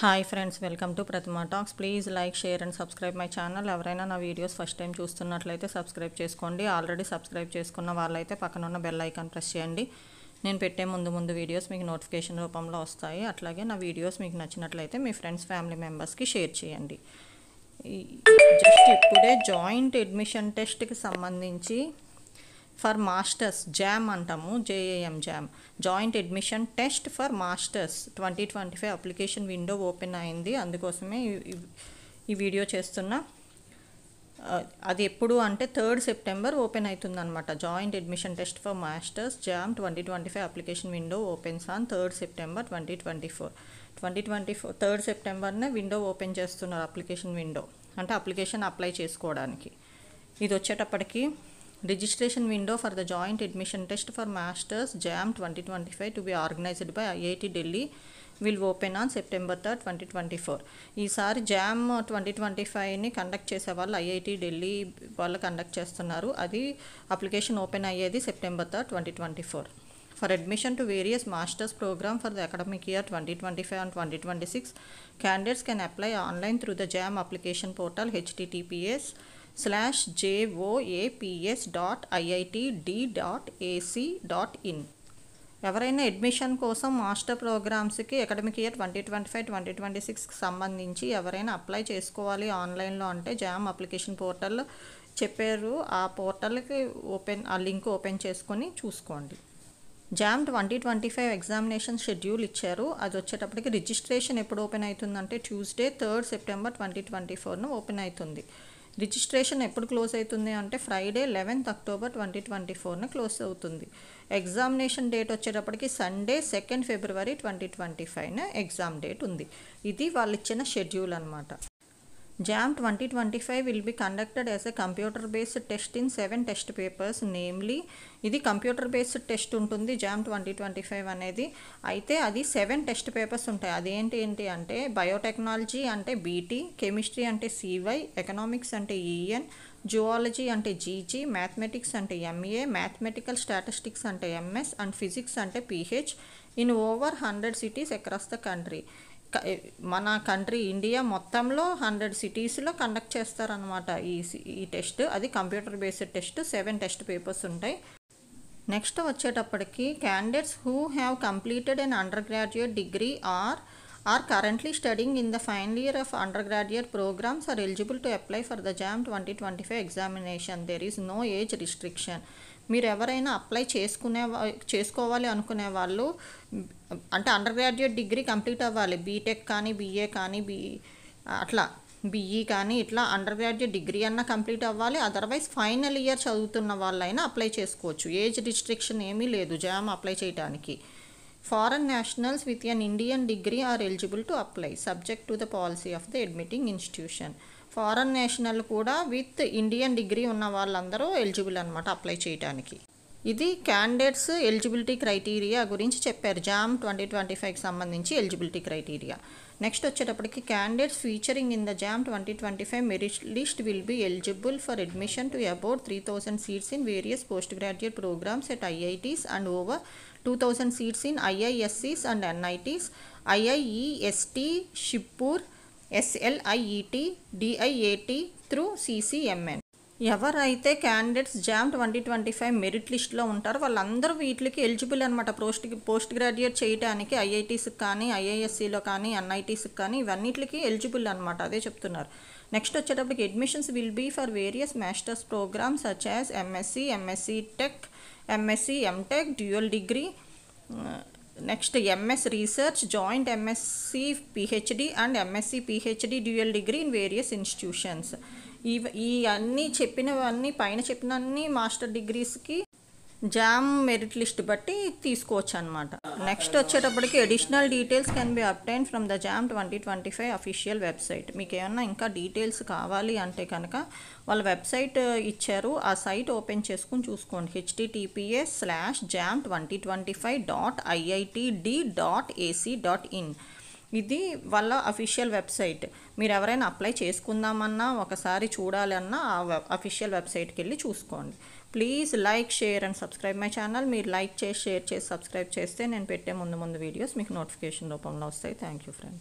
Hi friends, welcome to Pratima talks. Please like, share and subscribe my channel. ఎవరైనా నా videos first time చూస్తున్నట్లయితే subscribe చేసుకోండి. Already subscribe చేసుకున్న వాళ్ళైతే పక్కన ఉన్న బెల్ ఐకాన్ ప్రెస్ చేయండి. నేను పెట్టే ముందు వీడియోస్ మీకు నోటిఫికేషన్ రూపంలో వస్తాయి. అట్లాగే నా వీడియోస్ మీకు నచ్చినట్లయితే మీ ఫ్రెండ్స్, ఫ్యామిలీ మెంబర్స్కి షేర్ చేయండి. జస్ట్ ఇప్పుడే జాయింట్ అడ్మిషన్ టెస్ట్కి సంబంధించి ఫర్ మాస్టర్స్ జామ్ అంటాము, JAM jam, joint admission test for masters 2025 application window open అయింది. అందుకోసమే ఈ వీడియో చేస్తున్నా. అది ఎప్పుడు అంటే 3rd సెప్టెంబర్ ఓపెన్ అవుతుంది అనమాట. Joint admission test for masters JAM 2025 application window opens on 3rd September 2024. 3rd సెప్టెంబర్నే విండో ఓపెన్ చేస్తున్నారు. అప్లికేషన్ విండో అంటే అప్లికేషన్ అప్లై చేసుకోవడానికి. ఇది వచ్చేటప్పటికి registration window for the joint admission test for masters JAM 2025 to be organized by IIT Delhi will open on September 3rd 2024. ఈసారి jam 2025ని conduct చేసే వాళ్ళు IIT Delhi వాళ్ళు కండక్ట్ చేస్తున్నారు. అది అప్లికేషన్ ఓపెన్ అయ్యేది September 3rd 2024. For admission to various masters program for the academic year 2025 and 2026, candidates can apply online through the JAM application portal https://joaps.iitd.ac.in. ఎవరైనా admission కోసం master ప్రోగ్రామ్స్కి academic year 2025-2026కి సంబంధించి ఎవరైనా apply చేసుకోవాలి ఆన్లైన్లో అంటే జామ్ అప్లికేషన్ పోర్టల్ చెప్పారు. ఆ పోర్టల్కి ఆ లింక్ ఓపెన్ చేసుకొని చూసుకోండి. జామ్ 2025 ఎగ్జామినేషన్ షెడ్యూల్ ఇచ్చారు. అది వచ్చేటప్పటికి రిజిస్ట్రేషన్ ఎప్పుడు ఓపెన్ అవుతుందంటే ట్యూస్డే 3rd సెప్టెంబర్ 2024ను ఓపెన్ అవుతుంది. రిజిస్ట్రేషన్ ఎప్పుడు క్లోజ్ అవుతుంది అంటే ఫ్రైడే 11th అక్టోబర్ 2024న క్లోజ్ అవుతుంది. ఎగ్జామినేషన్ డేట్ వచ్చేటప్పటికి సండే 2nd ఫిబ్రవరి 2025న ఎగ్జామ్ డేట్ ఉంది. ఇది వాళ్ళు ఇచ్చిన షెడ్యూల్ అనమాట. JAM 2025 will be conducted as a computer based test in 7 test papers, namely ఇది కంప్యూటర్ బేస్డ్ టెస్ట్ ఉంటుంది JAM 2025 అనేది. అయితే అది 7 టెస్ట్ పేపర్స్ ఉంటాయి. అదేంటి అంటే బయోటెక్నాలజీ అంటే బీటీ, కెమిస్ట్రీ అంటే CY, ఎకనామిక్స్ అంటే EN, జువాలజీ అంటే GG, మ్యాథమెటిక్స్ అంటే MA, మ్యాథమెటికల్ స్టాటిస్టిక్స్ అంటే MS అండ్ ఫిజిక్స్ అంటే PH in over 100 cities across the country. మన కంట్రీ ఇండియా మొత్తంలో 100 సిటీస్లో కండక్ట్ చేస్తారనమాట ఈ టెస్ట్. అది computer based test. 7 test papers ఉంటాయి. నెక్స్ట్ వచ్చేటప్పటికి candidates who have completed an under graduate degree or currently studying in the final year of undergraduate programs are eligible to apply for the JAM 2025 examination. There is no age restriction. మీరు ఎవరైనా apply చేసుకోవాలి అనుకునే వాళ్ళు అంటే under graduate degree complete అవ్వాలి. BTech కానీ, BA కానీ, అట్లా BE కానీ ఇట్లా అండర్ గ్రాడ్యుయేట్ డిగ్రీ అన్న కంప్లీట్ అవ్వాలి. అదర్వైజ్ ఫైనల్ ఇయర్ చదువుతున్న వాళ్ళైనా అప్లై చేసుకోవచ్చు. ఏజ్ రిస్ట్రిక్షన్ ఏమీ లేదు జామ్ అప్లై చేయడానికి. Foreign nationals with an Indian degree are eligible to apply, subject to the policy of the admitting institution. Foreign national కూడా with Indian degree ఉన్న వాళ్ళందరూ eligible అనమాట అప్లై చేయడానికి. ఇది క్యాండిడేట్స్ ఎలిజిబిలిటీ క్రైటీరియా గురించి చెప్పారు జామ్ 2025కి సంబంధించి ఎలిజిబిలిటీ క్రైటీరియా. నెక్స్ట్ వచ్చేటప్పటికి candidates featuring in the JAM 2025 merit list will be eligible for admission to about 3000 seats in various post graduate programmes at IITs and over 2000 seats in IIScs and NITs, IIEST, Shibpur, SLIET, DIAT through CCMN. ఎవరైతే candidates JAM 2025 merit లిస్ట్లో ఉంటారో వాళ్ళందరూ వీటికి eligible అనమాట. Post graduate చేయడానికి IITస్కి కానీ, IIScలో కానీ, NITస్కి కానీ ఇవన్నిటికి ఎలిజిబుల్ అనమాట. అదే చెప్తున్నారు. నెక్స్ట్ వచ్చేటప్పటికి admissions will be for various masters programmes such as MSc, MSc Tech, MSc MTech, dual degree, next MS research, joint MSc PhD and MSc PhD dual degree in various institutions. ఈ అన్నీ చెప్పినవన్నీ పైన చెప్పినన్ని master డిగ్రీస్కి JAM merit list బట్టి తీసుకోవచ్చు అనమాట. Next వచ్చేటప్పటికి additional details can be obtained from the JAM 2025 official website. మీకు ఏమన్నా ఇంకా డీటెయిల్స్ కావాలి అంటే కనుక వాళ్ళ వెబ్సైట్ ఇచ్చారు. ఆ సైట్ ఓపెన్ చేసుకుని చూసుకోండి. https://jam2025.iitd.ac.in. ఇది వాళ్ళ అఫీషియల్ వెబ్సైట్. మీరు ఎవరైనా అప్లై చేసుకుందామన్నా ఒకసారి చూడాలన్నా ఆ అఫీషియల్ వెబ్సైట్కి వెళ్ళి చూసుకోండి. Please like, share and subscribe my channel. మీరు లైక్ చేసి, షేర్ చేసి, సబ్స్క్రైబ్ చేస్తే నేను పెట్టే ముందు వీడియోస్ మీకు నోటిఫికేషన్ రూపంలో వస్తాయి. Thank you friends.